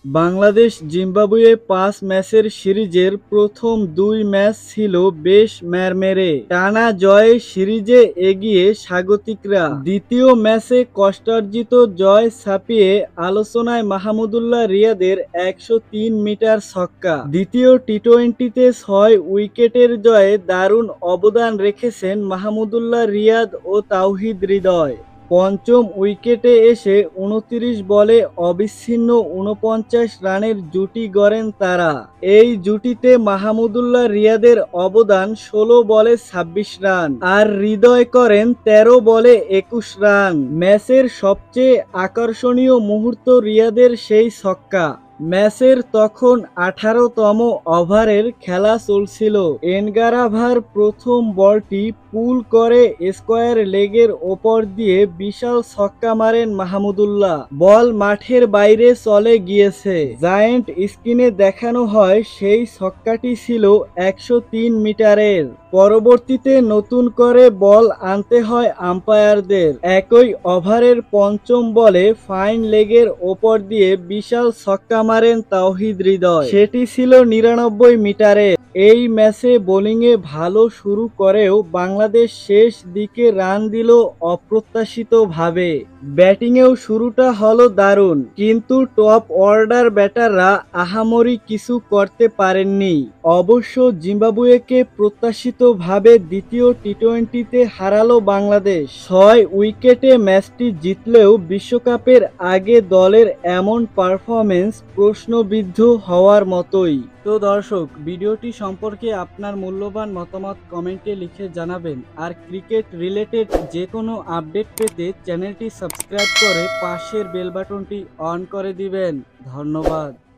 Bangladesh Zimbabwe ৫ ম্যাচের সিরিজের প্রথম ২ ম্যাচ ছিল বেশ ম্যারমেরে। টানা জয়ে সিরিজে এগিয়ে স্বাগতিকরা। দ্বিতীয় ম্যাচে কষ্টার্জিত জয় ছাপিয়ে আলোচনায় মাহমুদুল্লাহ রিয়াদের ১০৩ মিটার ছক্কা। দ্বিতীয় টি-টোয়েন্টিতে ৬ উইকেটের জয়ে দারুণ অবদান রেখেছেন মাহমুদুল্লাহ রিয়াদ ও তাওহিদ হৃদয়। পঞ্চম উইকেটে এসে ২৯ বলে অবিচ্ছিন্ন ৪৯ রানের জুটি গড়েন তারা। এই জুটিতে মাহমুদুল্লাহ রিয়াদের অবদান ১৬ বলে ২৬ রান, আর হৃদয় করেন ১৩ বলে ২১ রান। ম্যাচের সবচেয়ে আকর্ষণীয় মুহূর্ত রিয়াদের সেই ছক্কা। ম্যাচের তখন ১৮তম ওভারের খেলা চলছিল। এনগারাভার প্রথম বলটি পুল করে স্কয়ার লেগের ওপর দিয়ে বিশাল ছক্কা মারেন মাহমুদুল্লাহ। বল মাঠের বাইরে চলে গিয়েছে। জায়ান্ট স্ক্রিনে দেখানো হয় সেই ছক্কাটি ছিল ১০৩ মিটারের। পরবর্তীতে নতুন করে বল আনতে হয় আম্পায়ারদের। একই ওভারের পঞ্চম বলে ফাইন লেগের ওপর দিয়ে বিশাল ছক্কা মারেন তাওহিদ হৃদয়। সেটি ছিল ৯৯ মিটারের। এই ম্যাচে বোলিংয়ে ভালো শুরু করেও বাংলাদেশ শেষ দিকে রান দিল অপ্রত্যাশিতভাবে। ব্যাটিংয়েও শুরুটা হলো দারুণ, কিন্তু টপ অর্ডার ব্যাটাররা আহামরি কিছু করতে পারেননি। অবশ্য জিম্বাবুয়েকে প্রত্যাশিতভাবে দ্বিতীয় টি-টোয়েন্টিতে হারালো বাংলাদেশ। ৬ উইকেটে ম্যাচটি জিতলেও বিশ্বকাপের আগে দলের এমন পারফরম্যান্স প্রশ্নবিদ্ধ হওয়ার মতোই। তো দর্শক, ভিডিওটি সম্পর্কে আপনার মূল্যবান মতামত কমেন্টে লিখে জানাবেন। আর ক্রিকেট রিলেটেড যে কোনো আপডেট পেতে চ্যানেলটি সাবস্ক্রাইব করে পাশের বেল বাটনটি অন করে দিবেন। ধন্যবাদ।